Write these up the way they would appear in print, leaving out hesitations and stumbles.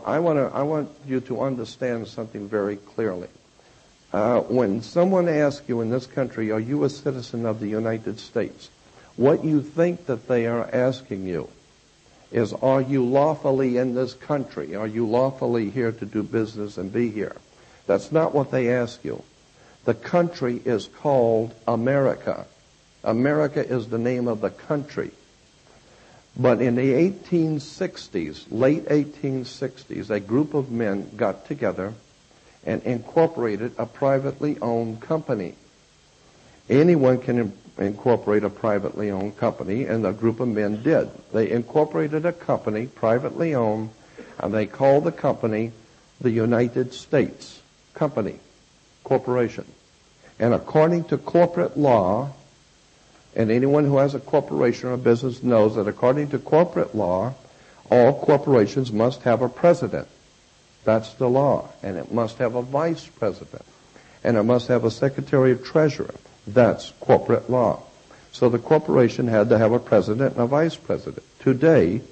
I want you to understand something very clearly. When someone asks you in this country, are you a citizen of the United States? What you think that they are asking you is, are you lawfully in this country? Are you lawfully here to do business and be here? That's not what they ask you. The country is called America. America is the name of the country. But in the 1860s, late 1860s, a group of men got together and incorporated a privately owned company. Anyone can incorporate a privately owned company, and a group of men did. They incorporated a company, privately owned, and they called the company the United States Company, Corporation. And according to corporate law, and anyone who has a corporation or a business knows that according to corporate law, all corporations must have a president. That's the law. And it must have a vice president. And it must have a secretary of treasurer. That's corporate law. So the corporation had to have a president and a vice president. Today,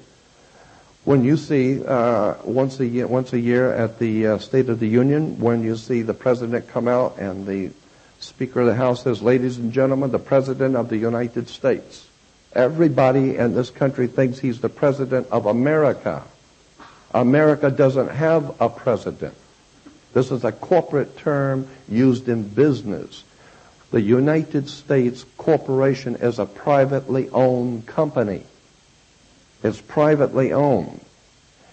when you see once a year at the State of the Union, when you see the president come out and the Speaker of the House says, ladies and gentlemen, the President of the United States. Everybody in this country thinks he's the President of America. America doesn't have a president. This is a corporate term used in business. The United States Corporation is a privately owned company. It's privately owned.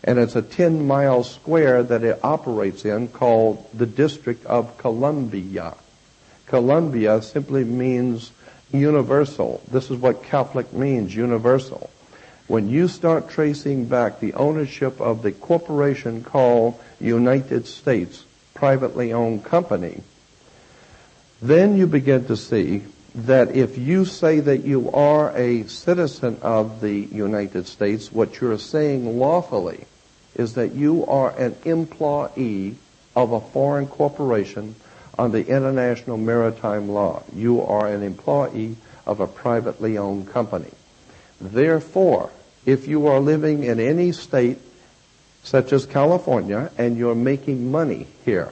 And it's a 10-mile square that it operates in called the District of Columbia. Columbia simply means universal. This is what Catholic means, universal. When you start tracing back the ownership of the corporation called United States privately owned company, then you begin to see that if you say that you are a citizen of the United States, what you're saying lawfully is that you are an employee of a foreign corporation on the international maritime law. You are an employee of a privately owned company. Therefore, if you are living in any state, such as California, and you're making money here,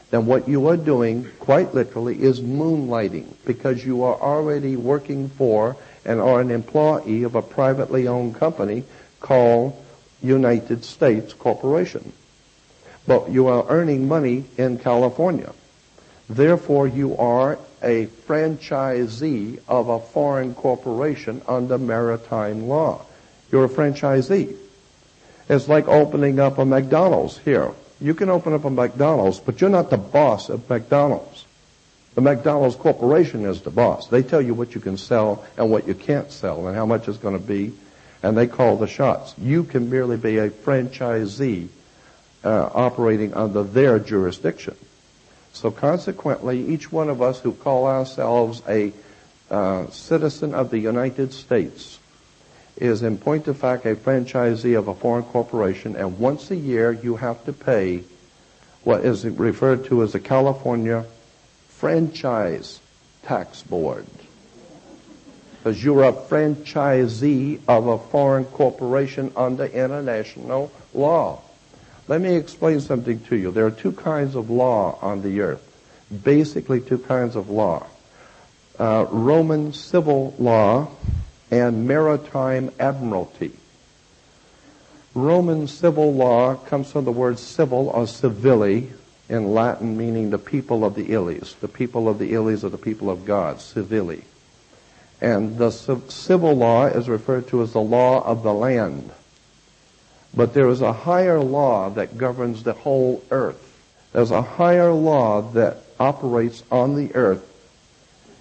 then what you are doing, quite literally, is moonlighting, because you are already working for and are an employee of a privately owned company called United States Corporation. But you are earning money in California. Therefore, you are a franchisee of a foreign corporation under maritime law. You're a franchisee. It's like opening up a McDonald's here. You can open up a McDonald's, but you're not the boss of McDonald's. The McDonald's Corporation is the boss. They tell you what you can sell and what you can't sell and how much it's going to be, and they call the shots. You can merely be a franchisee operating under their jurisdiction. So consequently, each one of us who call ourselves a citizen of the United States is in point of fact a franchisee of a foreign corporation, and once a year you have to pay what is referred to as the California Franchise Tax Board. Because you're a franchisee of a foreign corporation under international law. Let me explain something to you. There are two kinds of law on the earth. Basically two kinds of law. Roman civil law and maritime admiralty. Roman civil law comes from the word civil or civili in Latin, meaning the people of the Illies. The people of the Illies are the people of God, civili. And the civil law is referred to as the law of the land. But there is a higher law that governs the whole earth. There's a higher law that operates on the earth,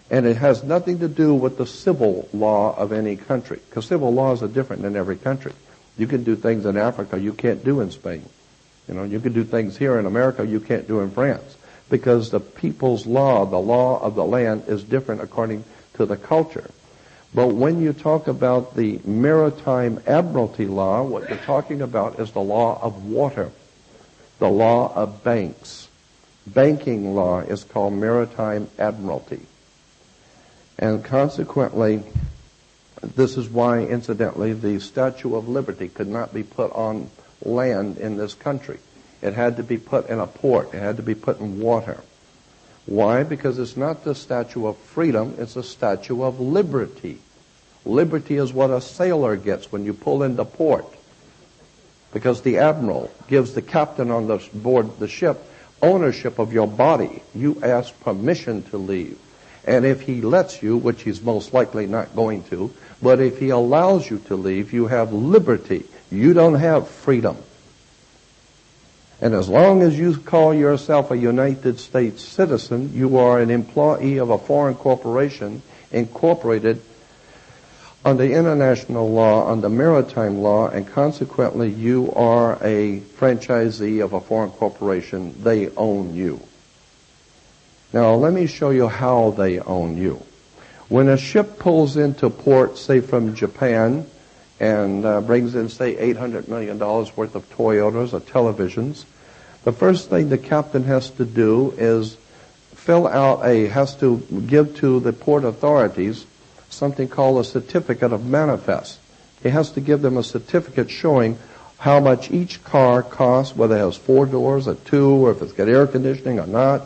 and it has nothing to do with the civil law of any country, because civil laws are different in every country. You can do things in Africa you can't do in Spain. You can do things here in America you can't do in France, because the people's law, the law of the land, is different according to the culture. But when you talk about the maritime admiralty law, what you're talking about is the law of water, the law of banks. Banking law is called maritime admiralty. And consequently, this is why, incidentally, the Statue of Liberty could not be put on land in this country. It had to be put in a port. It had to be put in water. Why? Because it's not the statue of freedom, it's a statue of liberty. Liberty is what a sailor gets when you pull into port. Because the admiral gives the captain on the board the ship ownership of your body. You ask permission to leave. And if he lets you, which he's most likely not going to, but if he allows you to leave, you have liberty. You don't have freedom. And as long as you call yourself a United States citizen, you are an employee of a foreign corporation incorporated under international law, under maritime law, and consequently you are a franchisee of a foreign corporation. They own you. Now let me show you how they own you. When a ship pulls into port, say from Japan, and brings in, say, $800 million worth of Toyotas or televisions, the first thing the captain has to do is has to give to the port authorities something called a certificate of manifest. He has to give them a certificate showing how much each car costs, whether it has 4 doors or 2, or if it's got air conditioning or not.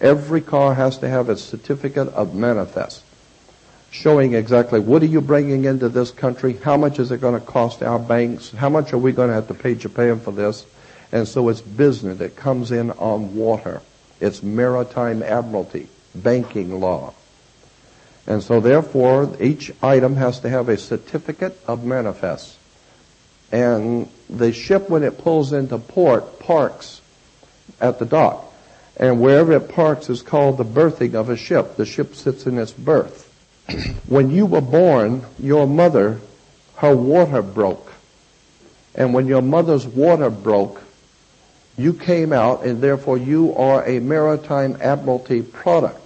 Every car has to have its certificate of manifest, showing exactly what are you bringing into this country, how much is it going to cost our banks, how much are we going to have to pay Japan for this. And so it's business. It comes in on water. It's maritime admiralty, banking law. And so therefore, each item has to have a certificate of manifest. And the ship, when it pulls into port, parks at the dock. And wherever it parks is called the berthing of a ship. The ship sits in its berth. When you were born, your mother, her water broke. And when your mother's water broke, you came out, and therefore you are a maritime admiralty product.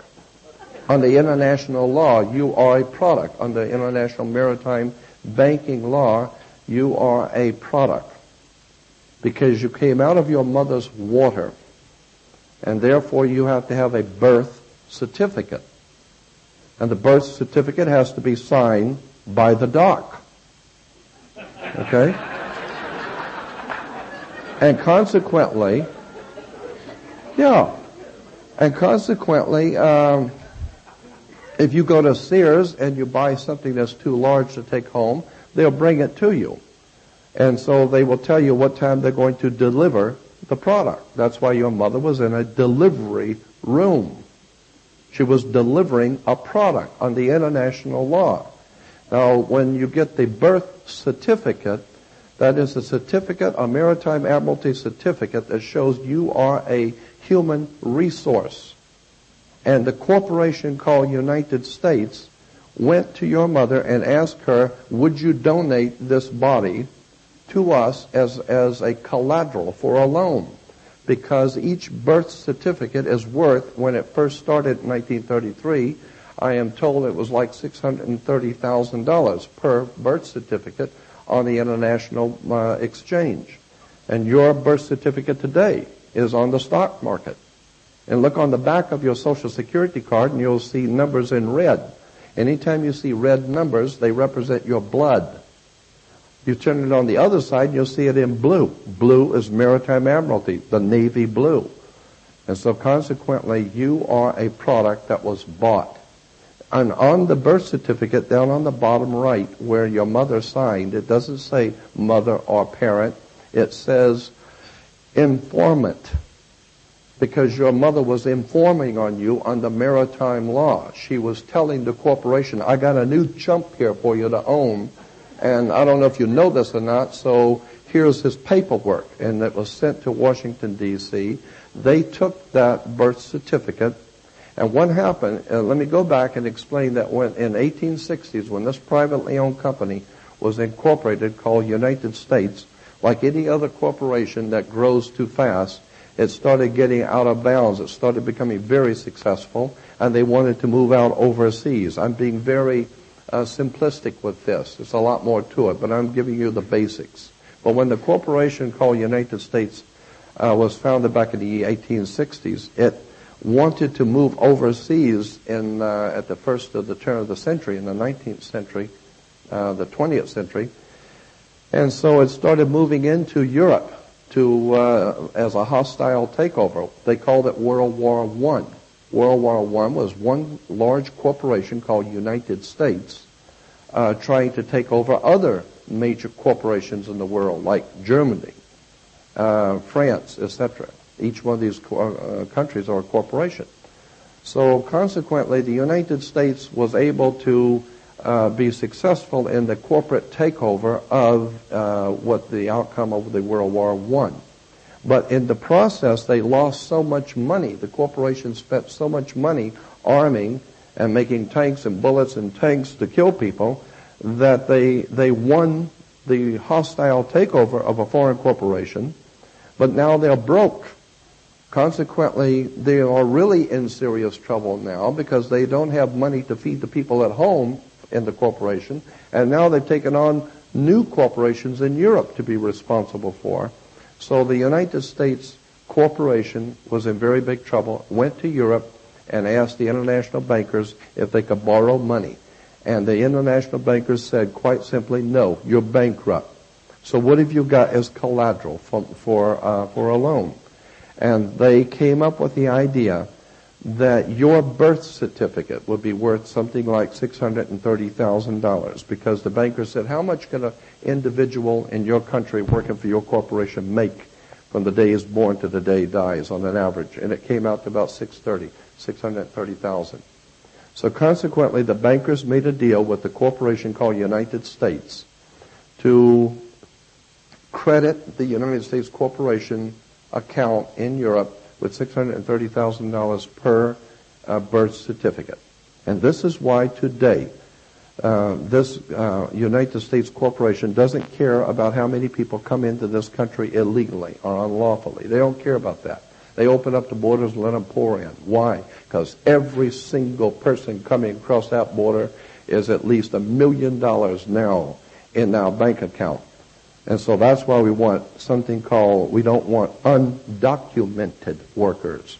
Under international law, you are a product. Under international maritime banking law, you are a product. Because you came out of your mother's water. And therefore you have to have a birth certificate. And the birth certificate has to be signed by the doc. Okay? And consequently, if you go to Sears and you buy something that's too large to take home, they'll bring it to you. And so they will tell you what time they're going to deliver the product. That's why your mother was in a delivery room. She was delivering a product under international law. Now, when you get the birth certificate, that is a certificate, a maritime admiralty certificate that shows you are a human resource. And the corporation called United States went to your mother and asked her, would you donate this body to us as a collateral for a loan? Because each birth certificate is worth, when it first started in 1933, I am told it was like $630,000 per birth certificate on the international exchange. And your birth certificate today is on the stock market. And look on the back of your Social Security card and you'll see numbers in red. Anytime you see red numbers, they represent your blood. You turn it on the other side, you'll see it in blue. Blue is maritime admiralty, the navy blue. And so consequently, you are a product that was bought. And on the birth certificate, down on the bottom right, where your mother signed, it doesn't say mother or parent. It says informant. Because your mother was informing on you under maritime law. She was telling the corporation, I got a new chump here for you to own. And I don't know if you know this or not, so here's his paperwork. And it was sent to Washington, D.C. They took that birth certificate. And what happened, let me go back and explain that when in 1860s, when this privately owned company was incorporated called United States, like any other corporation that grows too fast, it started getting out of bounds. It started becoming very successful, and they wanted to move out overseas. I'm being very simplistic with this. There's a lot more to it, but I'm giving you the basics. But when the corporation called United States was founded back in the 1860s, it wanted to move overseas at the first of the turn of the century, in the 19th century, the 20th century. And so it started moving into Europe as a hostile takeover. They called it World War I. World War I was one large corporation called United States trying to take over other major corporations in the world, like Germany, France, etc. Each one of these countries are a corporation. So consequently, the United States was able to be successful in the corporate takeover of what the outcome of the World War I. But in the process, they lost so much money. The corporation spent so much money arming and making tanks and bullets and tanks to kill people that they won the hostile takeover of a foreign corporation, but now they're broke. Consequently, they are really in serious trouble now because they don't have money to feed the people at home in the corporation, and now they've taken on new corporations in Europe to be responsible for. So the United States corporation was in very big trouble, went to Europe and asked the international bankers if they could borrow money. And the international bankers said quite simply, no, you're bankrupt. So what have you got as collateral for a loan? And they came up with the idea that your birth certificate would be worth something like $630,000 because the banker said, how much can an individual in your country working for your corporation make from the day he's born to the day he dies on an average? And it came out to about $630,000. So consequently, the bankers made a deal with the corporation called United States to credit the United States corporation account in Europe with $630,000 per birth certificate. And this is why today this United States corporation doesn't care about how many people come into this country illegally or unlawfully. They don't care about that. They open up the borders and let them pour in. Why? Because every single person coming across that border is at least $1 million now in our bank account. And so that's why we want something called, we don't want undocumented workers.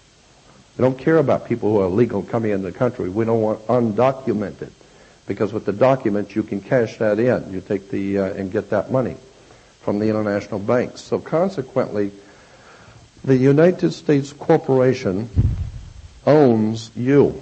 We don't care about people who are illegal coming into the country. We don't want undocumented. Because with the documents, you can cash that in. You take and get that money from the international banks. So consequently, the United States corporation owns you.